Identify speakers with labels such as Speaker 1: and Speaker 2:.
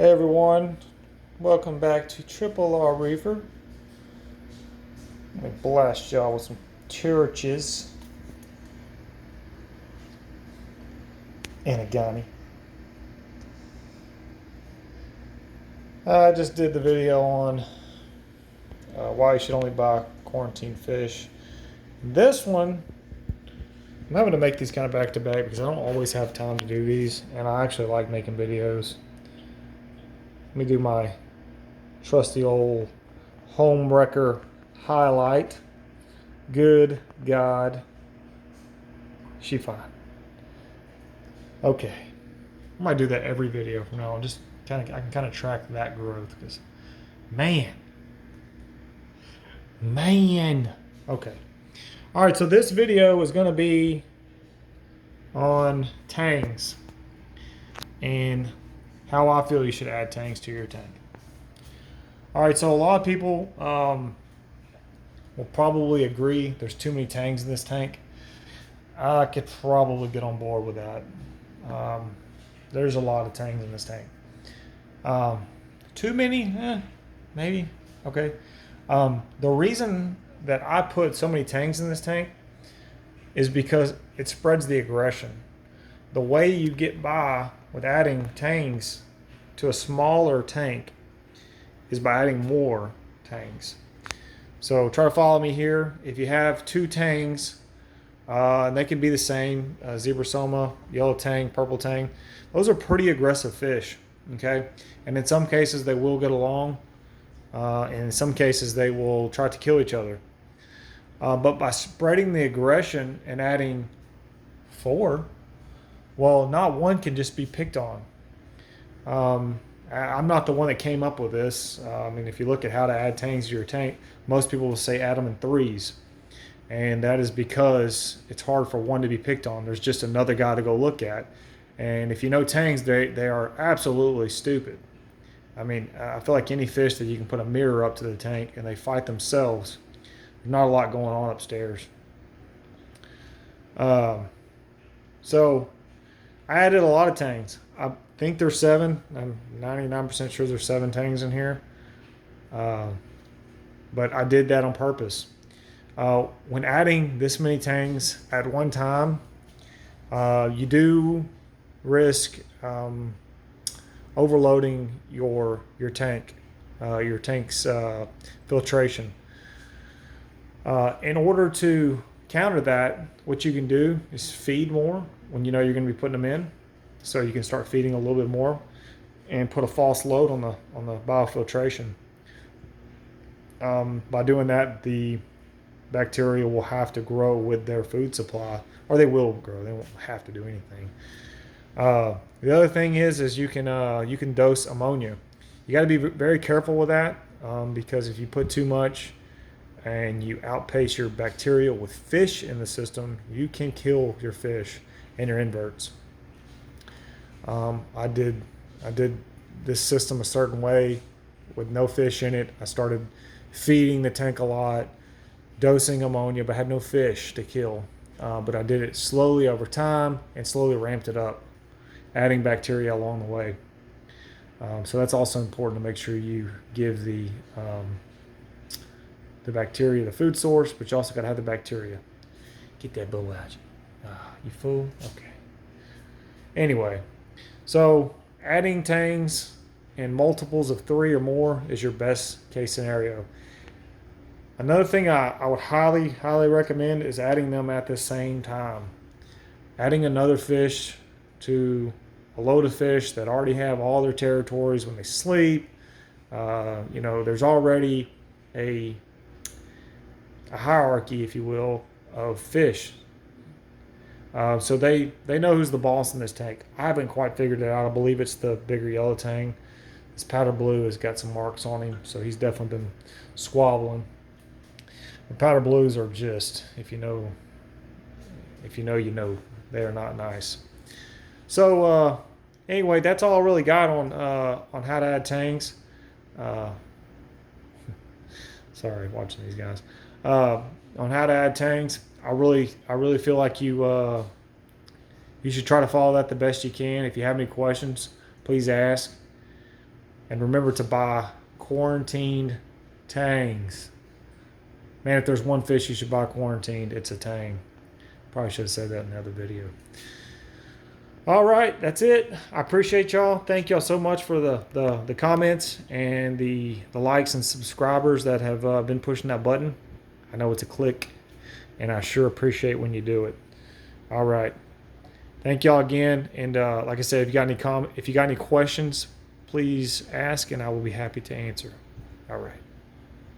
Speaker 1: Hey everyone, welcome back to Triple R Reefer. Let me blast y'all with some churches and a gunny. I just did the video on why you should only buy quarantine fish. This one, I'm having to make these kind of back to back because I don't always have time to do these, and I actually like making videos. Let me do my trusty old home wrecker highlight. Good God, she fine. Okay, I might do that every video from now on. Just I can kind of track that growth because, man. Okay. All right, so this video is going to be on tangs and how I feel you should add tangs to your tank. All right, so a lot of people will probably agree there's too many tangs in this tank. I could probably get on board with that. There's a lot of tangs in this tank. Too many? Maybe. Okay. The reason that I put so many tangs in this tank is because it spreads the aggression. The way you get by with adding tangs to a smaller tank is by adding more tangs. So try to follow me here. If you have two tangs, and they can be the same, zebra soma, yellow tang, purple tang, those are pretty aggressive fish, okay? And in some cases they will get along, and in some cases they will try to kill each other. But by spreading the aggression and adding four, well, not one can just be picked on. I'm not the one that came up with this. I mean, if you look at how to add tangs to your tank, most people will say add them in threes. And that is because it's hard for one to be picked on. There's just another guy to go look at. And if you know tangs, they are absolutely stupid. I mean, I feel like any fish that you can put a mirror up to the tank and they fight themselves, there's not a lot going on upstairs. So I added a lot of tangs. I think there's 7. I'm 99% sure there's 7 tangs in here. But I did that on purpose. When adding this many tangs at one time, you do risk overloading your tank, your tank's filtration. In order to counter that, what you can do is feed more when you know you're going to be putting them in. So you can start feeding a little bit more and put a false load on the biofiltration. By doing that, the bacteria will have to grow with their food supply, or they will grow. They won't have to do anything. The other thing is you can dose ammonia. You got to be very careful with that because if you put too much and you outpace your bacteria with fish in the system, you can kill your fish and your inverts. I did this system a certain way with no fish in it. I started feeding the tank a lot, dosing ammonia, but had no fish to kill. But I did it slowly over time and slowly ramped it up, adding bacteria along the way. So that's also important to make sure you give the bacteria the food source, but you also got to have the bacteria. Get that bull out. You fool? Okay. Anyway, so adding tangs in multiples of 3 or more is your best case scenario. Another thing I would highly recommend is adding them at the same time. Adding another fish to a load of fish that already have all their territories when they sleep. There's already a hierarchy, if you will, of fish. So they know who's the boss in this tank. I haven't quite figured it out. I believe it's the bigger yellow tang. This powder blue has got some marks on him, so he's definitely been squabbling. The powder blues are just, if you know, you know. They are not nice. So anyway, that's all I really got on how to add tangs. Sorry, watching these guys. On how to add tangs, I really feel like you should try to follow that the best you can. If you have any questions, please ask. And remember to buy quarantined tangs. Man, if there's one fish you should buy quarantined, it's a tang. Probably should have said that in the other video. All right, that's it. I appreciate y'all. Thank y'all so much for the comments and the likes and subscribers that have been pushing that button. I know it's a click, and I sure appreciate when you do it. All right. Thank y'all again. And like I said, if you got any questions, please ask, and I will be happy to answer. All right.